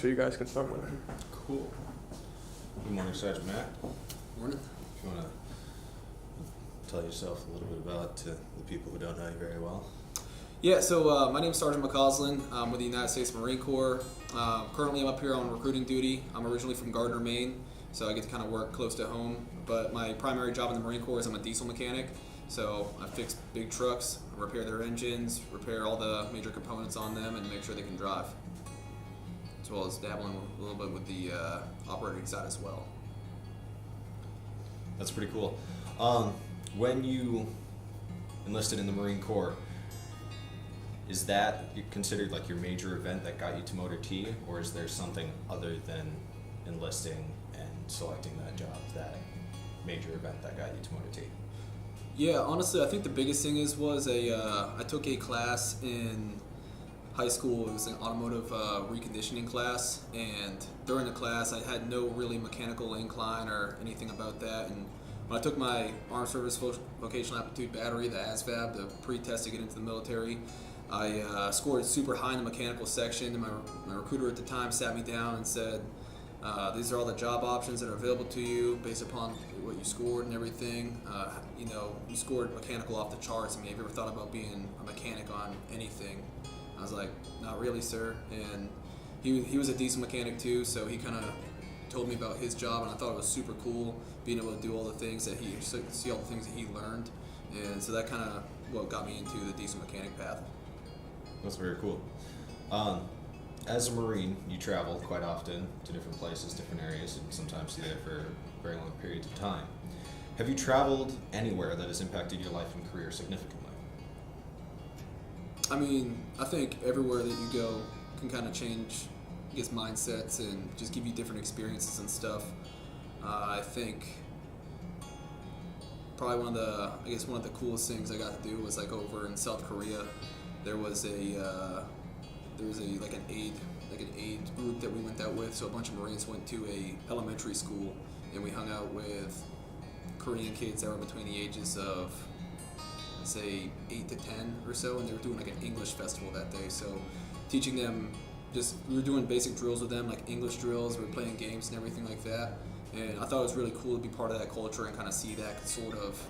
so you guys can start with it. Cool. Good morning, Sergeant Matt. Morning. If you want to tell yourself a little bit about to the people who don't know you very well. Yeah, so my name is Sergeant McCausland. I'm with the United States Marine Corps. Currently I'm up here on recruiting duty. I'm originally from Gardner, Maine, so I get to kind of work close to home. But my primary job in the Marine Corps is I'm a diesel mechanic. So I fix big trucks, repair their engines, repair all the major components on them, and make sure they can drive. As well as dabbling a little bit with the operating side as well. That's pretty cool. When you enlisted in the Marine Corps, is that considered like your major event that got you to Motor T, or is there something other than enlisting and selecting that job, that major event that got you to Motor T? Yeah, honestly, I think the biggest thing I took a class in high school. It was an automotive reconditioning class, and during the class I had no really mechanical incline or anything about that. And when I took my Armed Service Vocational Aptitude Battery, the ASVAB, the pre-test to get into the military, I scored super high in the mechanical section, and my recruiter at the time sat me down and said, these are all the job options that are available to you based upon what you scored and everything. You scored mechanical off the charts. I mean, have you ever thought about being a mechanic on anything? I was like, not really, sir. And he was a diesel mechanic too, so he kind of told me about his job, and I thought it was super cool being able to do all the things that see all the things that he learned. And so that kind of what got me into the diesel mechanic path. That's very cool. As a Marine, you travel quite often to different places, different areas, and sometimes stay there for very long periods of time. Have you traveled anywhere that has impacted your life and career significantly? I mean, I think everywhere that you go can kind of change, I guess, mindsets and just give you different experiences and stuff. I think probably one of the coolest things I got to do was like over in South Korea. There was an aid group that we went out with. So a bunch of Marines went to a elementary school, and we hung out with Korean kids that were between the ages of, let's say, 8 to 10 or so, and they were doing like an English festival that day. So teaching them, we were doing basic drills with them, like English drills. We were playing games and everything like that. And I thought it was really cool to be part of that culture and kind of see that sort of,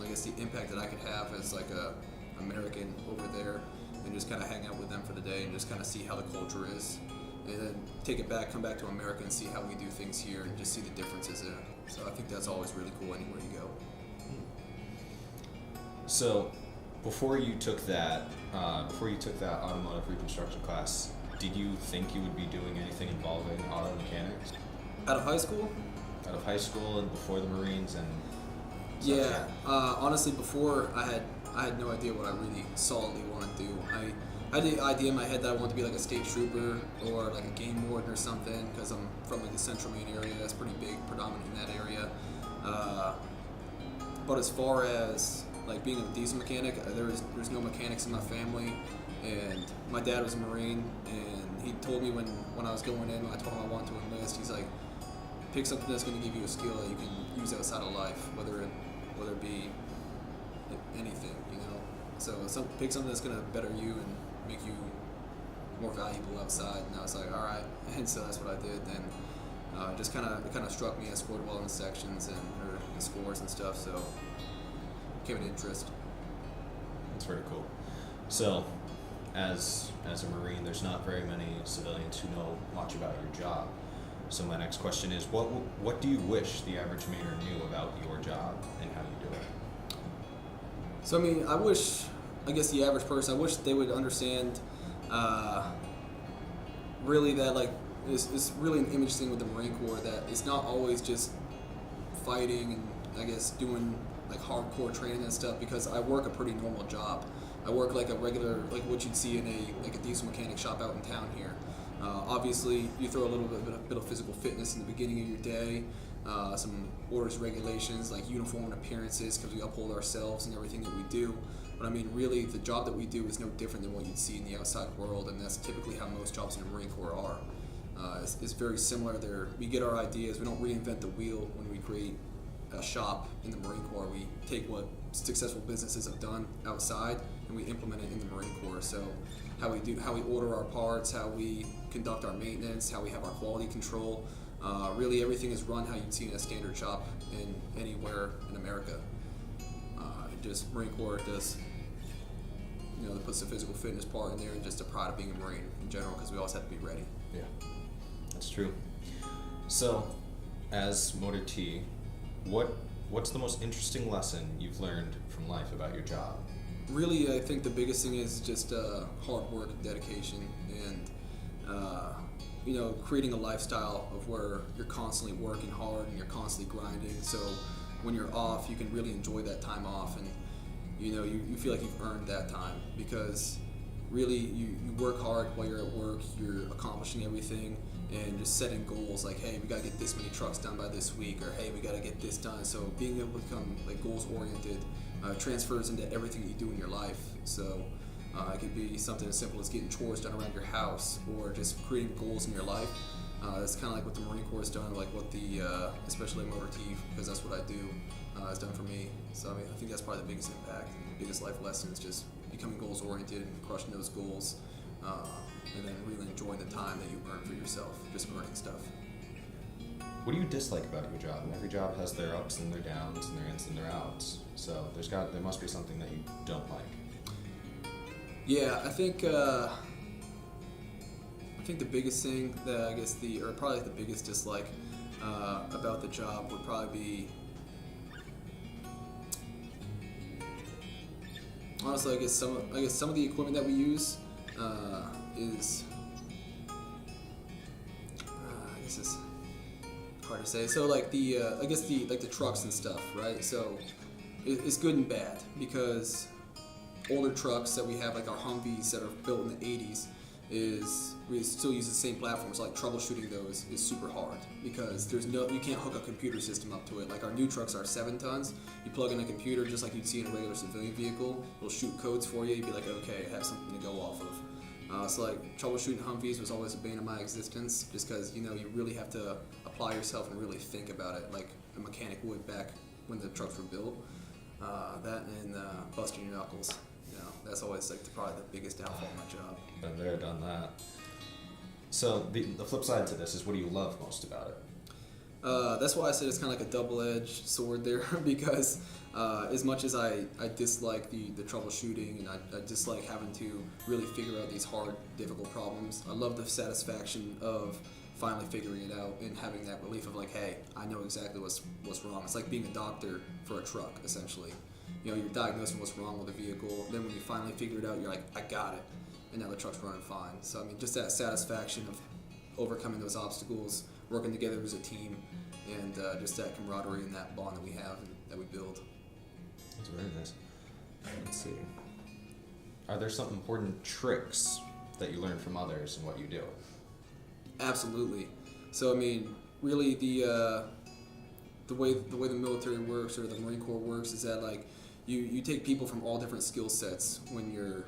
I guess, the impact that I could have as like a American over there, and just kind of hang out with them for the day and just kind of see how the culture is, and then take it back, come back to America and see how we do things here and just see the differences there. So I think that's always really cool anywhere you go. So before you took that automotive reconstruction class, did you think you would be doing anything involving auto mechanics? Out of high school? Out of high school and before the Marines and stuff? Yeah, honestly, before I had no idea what I really solidly wanted to do. I had the idea in my head that I wanted to be like a state trooper or like a game warden or something, because I'm from like the Central Maine area. That's pretty big, predominant in that area. But as far as like being a diesel mechanic, there's no mechanics in my family, and my dad was a Marine, and he told me when I was going in, when I told him I wanted to enlist, he's like, pick something that's going to give you a skill that you can use outside of life, whether it be anything, you know. So pick something that's going to better you and make you more valuable outside. And I was like, all right. And so that's what I did. Then it kind of struck me. I scored well in the sections or the scores and stuff. So it became an interest. That's very cool. So as a Marine, there's not very many civilians who know much about your job. So my next question is, what do you wish the average Mainer knew about your job and how you do it? So I mean, I guess the average person, I wish they would understand really that like it's really an image thing with the Marine Corps, that it's not always just fighting and I guess doing like hardcore training and stuff, because I work a pretty normal job. I work like a regular, like what you'd see in a diesel mechanic shop out in town here. Obviously, you throw a little bit of physical fitness in the beginning of your day, some orders, regulations like uniform and appearances, because we uphold ourselves and everything that we do. But I mean, really, the job that we do is no different than what you'd see in the outside world, and that's typically how most jobs in the Marine Corps are. It's very similar there. We get our ideas. We don't reinvent the wheel when we create a shop in the Marine Corps. We take what successful businesses have done outside and we implement it in the Marine Corps. So how we order our parts, how we conduct our maintenance, how we have our quality control. Really, everything is run how you'd see in a standard shop in anywhere in America. Just Marine Corps does, that puts the physical fitness part in there, and just the pride of being a Marine in general, because we always have to be ready. Yeah, that's true. So, as Motor T, what's the most interesting lesson you've learned from life about your job? Really, I think the biggest thing is just hard work, dedication, and creating a lifestyle of where you're constantly working hard and you're constantly grinding. So when you're off, you can really enjoy that time off, and you feel like you've earned that time, because really you work hard while you're at work. You're accomplishing everything and just setting goals like, hey, we gotta get this many trucks done by this week, or hey, we gotta get this done. So being able to become like goals oriented transfers into everything that you do in your life. So it could be something as simple as getting chores done around your house, or just creating goals in your life. That's kind of like what the Marine Corps has done, like what the especially Motor T, because that's what I do, has done for me. So I think that's probably the biggest impact, the biggest life lesson is just becoming goals oriented and crushing those goals, and then really enjoying the time that you earn for yourself, just earning stuff. What do you dislike about your job? And every job has their ups and their downs and their ins and their outs. So there must be something that you don't like. Yeah, I think the biggest thing that probably the biggest dislike about the job would probably be, honestly, I guess some of the equipment that we use is I guess it's hard to say. So like the trucks and stuff, right? So it's good and bad, because older trucks that we have, like our Humvees that are built in the 80s, we still use the same platforms. Like troubleshooting those is super hard, because you can't hook a computer system up to it. Like our new trucks are 7 tons. You plug in a computer just like you'd see in a regular civilian vehicle. It'll shoot codes for you. You'd be like, okay, I have something to go off of. So like troubleshooting Humvees was always a bane of my existence, just because you really have to apply yourself and really think about it, like a mechanic would back when the trucks were built. That and busting your knuckles. That's always like probably the biggest downfall of my job. Been there, done that. So the flip side to this is, what do you love most about it? That's why I said it's kind of like a double-edged sword there, because as much as I dislike the troubleshooting, and I dislike having to really figure out these hard, difficult problems, I love the satisfaction of finally figuring it out and having that relief of like, hey, I know exactly what's wrong. It's like being a doctor for a truck, essentially. You're diagnosing what's wrong with the vehicle. Then when you finally figure it out, you're like, I got it, and now the truck's running fine. So just that satisfaction of overcoming those obstacles, working together as a team, and just that camaraderie and that bond that we have and that we build. That's very nice. Let's see. Are there some important tricks that you learn from others in what you do? Absolutely. So really the way the military works, or the Marine Corps works, is that like you take people from all different skill sets when you're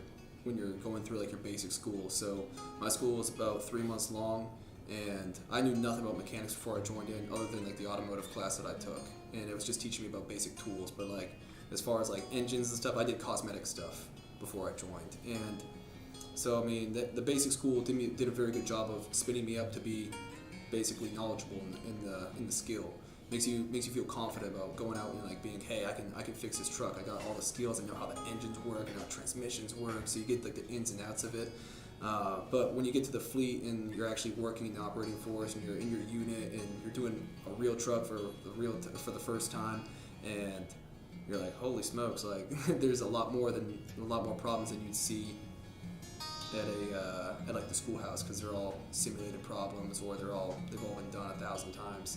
going through like your basic school. So my school was about 3 months long, and I knew nothing about mechanics before I joined in, other than like the automotive class that I took, and it was just teaching me about basic tools. But like as far as like engines and stuff, I did cosmetic stuff before I joined. And so the basic school did a very good job of spinning me up to be basically knowledgeable in the skill. Makes you feel confident about going out and like being, hey, I can fix this truck. I got all the skills. I know how the engines work. I know how transmissions work. So you get like the ins and outs of it. But when you get to the fleet and you're actually working in the operating force, and you're in your unit and you're doing a real truck for the first time, and you're like, holy smokes! Like there's a lot more problems than you'd see at like the schoolhouse, because they're all simulated problems, or they've all been done 1,000 times.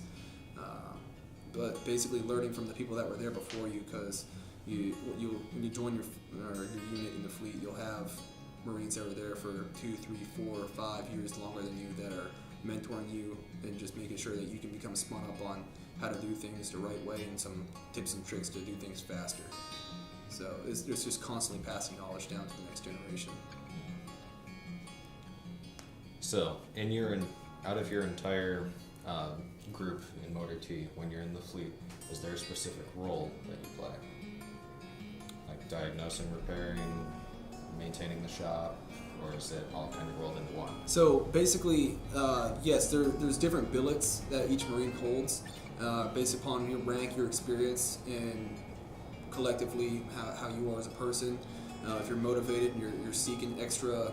But basically learning from the people that were there before you, because when you join your unit in the fleet, you'll have Marines that are there for 2, 3, 4, 5 years longer than you, that are mentoring you and just making sure that you can become spun up on how to do things the right way, and some tips and tricks to do things faster. So it's just constantly passing knowledge down to the next generation. So out of your entire group in Motor T, when you're in the fleet, is there a specific role that you play? Like diagnosing, repairing, maintaining the shop, or is it all kind of rolled into one? So basically, yes, there's different billets that each Marine holds, based upon your rank, your experience, and collectively how you are as a person. If you're motivated and you're seeking extra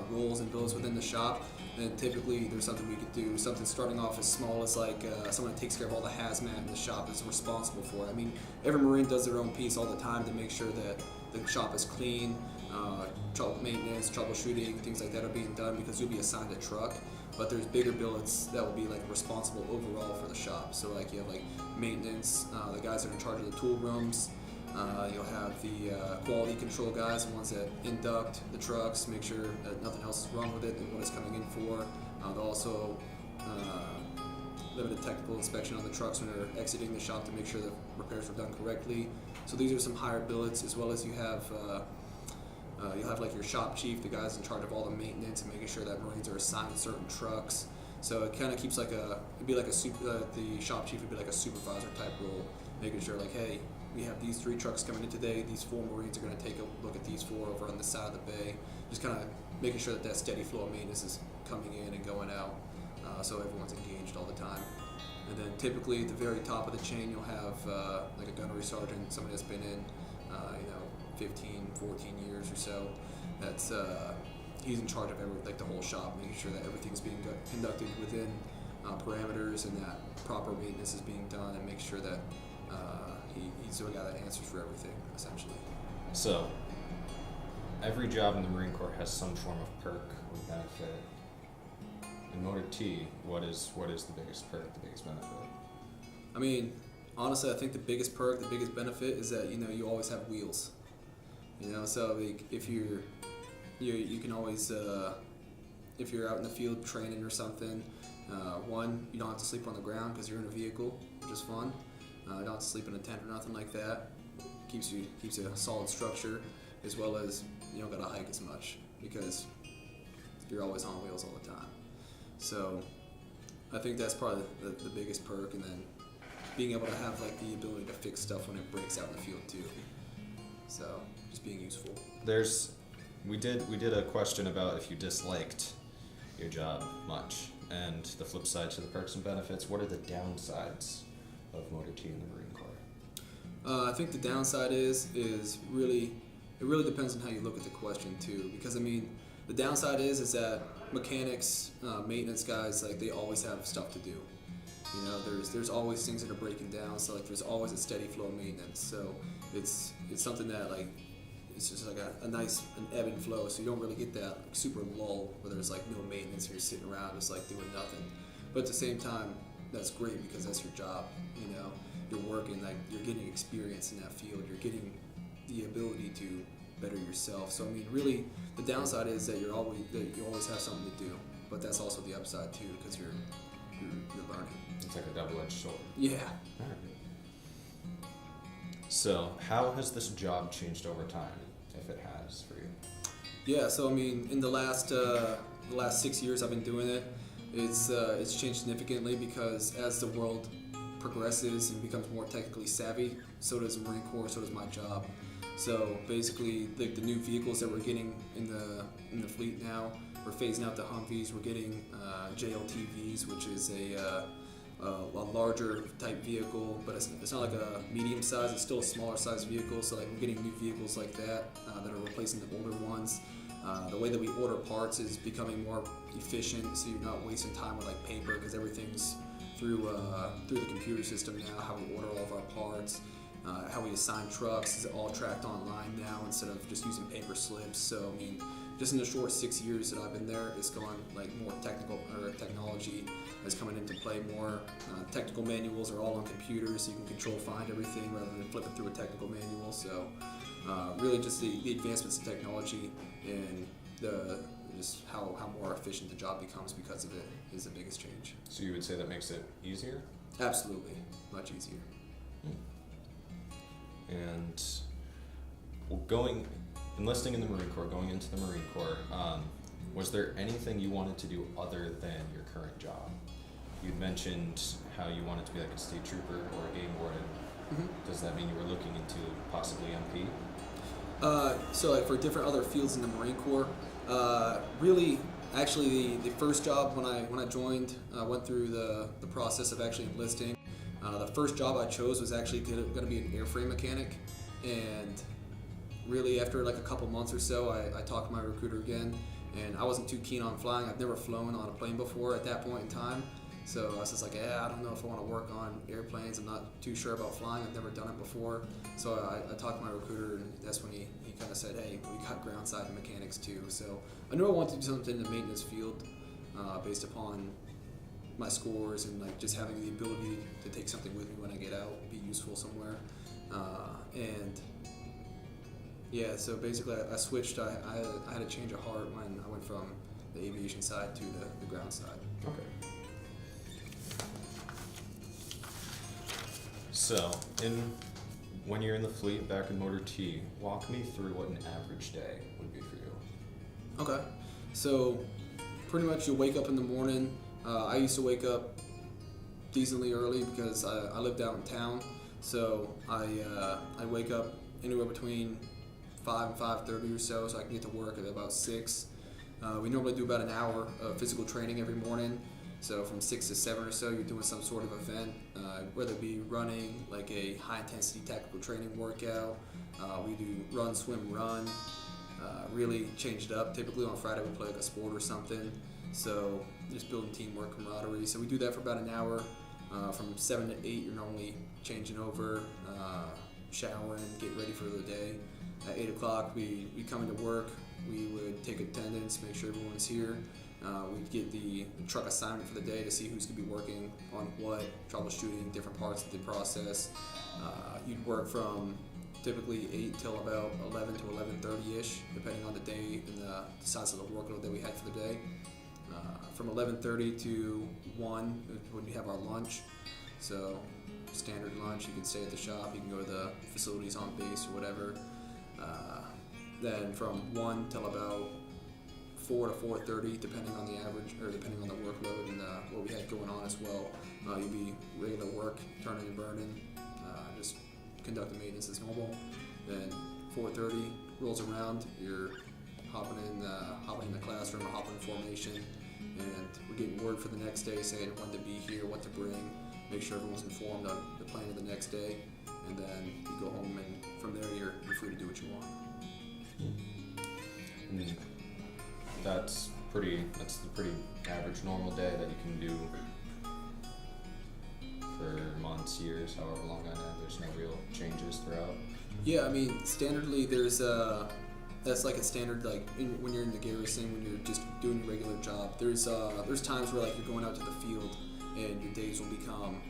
roles and billets within the shop, then typically there's something we could do. Something starting off as small as like someone that takes care of all the hazmat in the shop is responsible for it. I mean, every Marine does their own piece all the time to make sure that the shop is clean, maintenance, troubleshooting, things like that are being done because you'll be assigned a truck. But there's bigger billets that will be like responsible overall for the shop. So like you have like maintenance, the guys that are in charge of the tool rooms. You'll have the quality control guys, the ones that induct the trucks, make sure that nothing else is wrong with it and what it's coming in for. They'll also limited technical inspection on the trucks when they're exiting the shop to make sure the repairs are done correctly. So these are some higher billets, as well as you have you'll have like your shop chief, the guys in charge of all the maintenance and making sure that Marines are assigned certain trucks. So it kind of keeps like it'd be like the shop chief would be like a supervisor type role, making sure like, hey, we have these 3 trucks coming in today. These 4 Marines are going to take a look at these 4 over on the side of the bay. Just kind of making sure that steady flow of maintenance is coming in and going out, so everyone's engaged all the time. And then typically at the very top of the chain, you'll have like a gunnery sergeant, somebody that's been in, 15, 14 years or so. That's he's in charge of like the whole shop, making sure that everything's being conducted within parameters and that proper maintenance is being done, and make sure that he's the guy that answers for everything, essentially. So, every job in the Marine Corps has some form of perk or benefit. In Motor T, what is the biggest perk, the biggest benefit? I mean, honestly, I think the biggest perk, the biggest benefit is that you always have wheels. So like, if you can always if you're out in the field training or something, one, you don't have to sleep on the ground because you're in a vehicle, which is fun. You don't have to sleep in a tent or nothing like that. Keeps you a solid structure, as well as you don't gotta hike as much because you're always on wheels all the time. So I think that's probably the biggest perk, and then being able to have like the ability to fix stuff when it breaks out in the field too. So just being useful. We did a question about if you disliked your job much, and the flip side to the perks and benefits. What are the downsides of Motor T in the Marine Corps? I think the downside is really, it really depends on how you look at the question too. Because I mean, the downside is that mechanics, maintenance guys, like they always have stuff to do. There's always things that are breaking down. So like there's always a steady flow of maintenance. So it's something that like it's just like an ebb and flow. So you don't really get that like, super lull where there's like no maintenance and you're sitting around just like doing nothing. But at the same time, that's great because that's your job. You're working, like you're getting experience in that field. You're getting the ability to better yourself. So I mean, really, the downside is that you always have something to do. But that's also the upside too, because you're learning. It's like a double-edged sword. Yeah. All right. So, how has this job changed over time, if it has for you? Yeah. So I mean, in the last 6 years I've been doing it, it's changed significantly because as the world progresses and becomes more technically savvy, so does the Marine Corps, so does my job. So basically, like the new vehicles that we're getting in the fleet now, we're phasing out the Humvees. We're getting JLTVs, which is a larger type vehicle, but it's not like a medium size. It's still a smaller size vehicle. So like we're getting new vehicles like that that are replacing the older ones. The way that we order parts is becoming more efficient, so you're not wasting time with like paper because everything's through the computer system now. How we order all of our parts, how we assign trucks is all tracked online now instead of just using paper slips. So I mean, just in the short 6 years that I've been there, it's gone like more technology is coming into play more. Technical manuals are all on computers, so you can control find everything rather than flipping through a technical manual. So really just the advancements in technology and just how more efficient the job becomes because of it is the biggest change. So you would say that makes it easier? Absolutely, much easier. And enlisting in the Marine Corps, going into the Marine Corps, was there anything you wanted to do other than your current job? You'd mentioned how you wanted to be like a state trooper or a game warden. Mm-hmm. Does that mean you were looking into possibly MP? So like for different other fields in the Marine Corps, really, actually the first job when I joined, went through the process of actually enlisting. The first job I chose was actually going to be an airframe mechanic, and really after like a couple months or so, I talked to my recruiter again, and I wasn't too keen on flying. I've never flown on a plane before at that point in time. So I was just like, I don't know if I want to work on airplanes. I'm not too sure about flying. I've never done it before. So I talked to my recruiter, and that's when he kind of said, hey, we got ground side mechanics too. So I knew I wanted to do something in the maintenance field based upon my scores and like just having the ability to take something with me when I get out, be useful somewhere. And yeah, so basically I switched. I had a change of heart when I went from the aviation side to the ground side. Okay. So, when you're in the fleet back in Motor T, walk me through what an average day would be for you. Okay, so pretty much you'll wake up in the morning. I used to wake up decently early because I lived out in town, so I wake up anywhere between 5 and 5:30 or so I can get to work at about 6. We normally do about an hour of physical training every morning. So from 6 to 7 or so, you're doing some sort of event, whether it be running, like a high-intensity tactical training workout. We do run, swim, run. Really change it up. Typically on Friday we play like a sport or something. So just building teamwork, camaraderie. So we do that for about an hour. From 7 to 8, you're normally changing over, showering, getting ready for the day. At 8 o'clock, we come into work. We would take attendance, make sure everyone's here. We'd get the truck assignment for the day to see who's going to be working on what, troubleshooting different parts of the process. You'd work from typically 8 till about 11 to 11:30-ish, depending on the day and the size of the workload that we had for the day. From 11:30 to 1 is when we have our lunch. So standard lunch, you can stay at the shop, you can go to the facilities on base or whatever. Then from 1 till about 4 to 4:30, depending on the average or depending on the workload and what we had going on as well. You'll be regular work, turning and burning, just conducting maintenance as normal. Then 4:30 rolls around, you're hopping in the classroom or hopping in formation, and we're getting word for the next day saying when to be here, what to bring, make sure everyone's informed on the plan of the next day, and then you go home, and from there you're free to do what you want. And that's the pretty average normal day that you can do for months, years, however long on end. There's no real changes throughout. Yeah, I mean, standardly there's that's like a standard, like when you're in the garrison, when you're just doing your regular job. There's times where like you're going out to the field and your days will become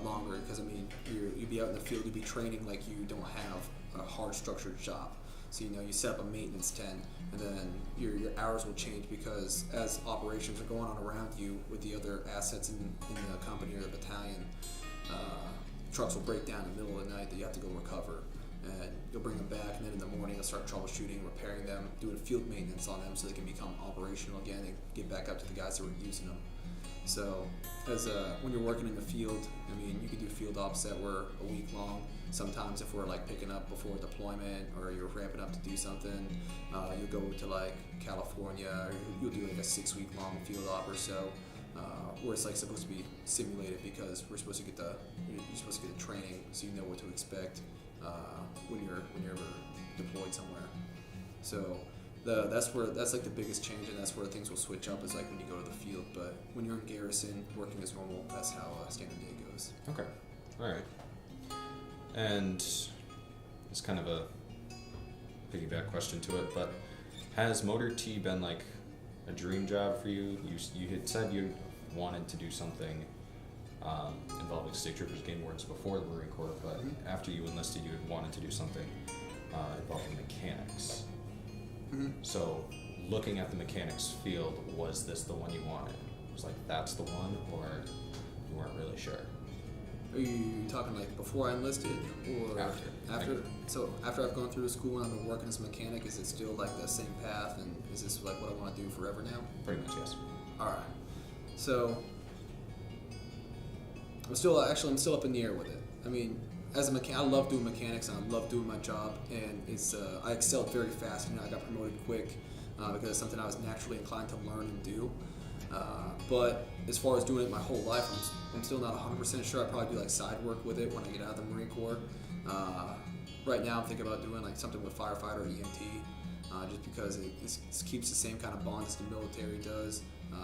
longer because I mean you'll be out in the field, you'll be training like you don't have a hard structured job. So you set up a maintenance tent, and then your hours will change because as operations are going on around you with the other assets in the company or the battalion, trucks will break down in the middle of the night that you have to go recover, and you'll bring them back, and then in the morning you'll start troubleshooting, repairing them, doing field maintenance on them so they can become operational again and get back up to the guys that were using them. So as when you're working in the field, I mean, you could do field ops that were a week long. Sometimes if we're like picking up before deployment or you're ramping up to do something, you'll go to like California, or you'll do like a 6-week long field op or so, where it's like supposed to be simulated because you're supposed to get the training so you know what to expect when you're ever deployed somewhere. So that's like the biggest change, and that's where things will switch up, is like when you go to the field. But when you're in garrison working as normal, that's how a standard day goes. Okay, all right. And it's kind of a piggyback question to it, but has Motor T been like a dream job for you? You had said you wanted to do something involving state troopers, game wardens before the Marine Corps, but after you enlisted, you had wanted to do something involving mechanics. Mm-hmm. So, looking at the mechanics field, was this the one you wanted? It was like, that's the one, or you weren't really sure? Are you talking like before I enlisted or after? So after I've gone through the school and I've been working as a mechanic, is it still like the same path, and is this like what I want to do forever now? Pretty much, yes. All right. So I'm still up in the air with it. I mean, as a mechanic, I love doing mechanics and I love doing my job, and it's I excelled very fast. I got promoted quick because it's something I was naturally inclined to learn and do. But as far as doing it my whole life, I'm still not 100% sure. I probably do like side work with it when I get out of the Marine Corps. Right now, I'm thinking about doing like something with firefighter or EMT, just because it keeps the same kind of bond as the military does.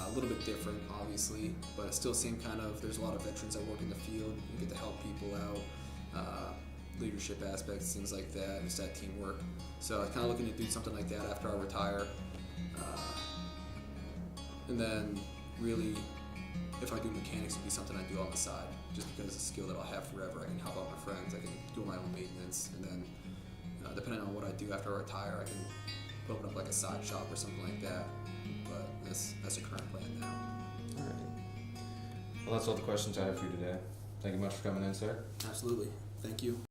A little bit different, obviously, but it's still the same kind of. There's a lot of veterans that work in the field. You get to help people out, leadership aspects, things like that. It's that teamwork. So I'm kind of looking to do something like that after I retire. And then really, if I do mechanics, it'd be something I do on the side, just because it's a skill that I'll have forever. I can help out my friends, I can do my own maintenance, and then depending on what I do after I retire, I can open up like a side shop or something like that. But that's the current plan now. All right. Well, that's all the questions I have for you today. Thank you much for coming in, sir. Absolutely. Thank you.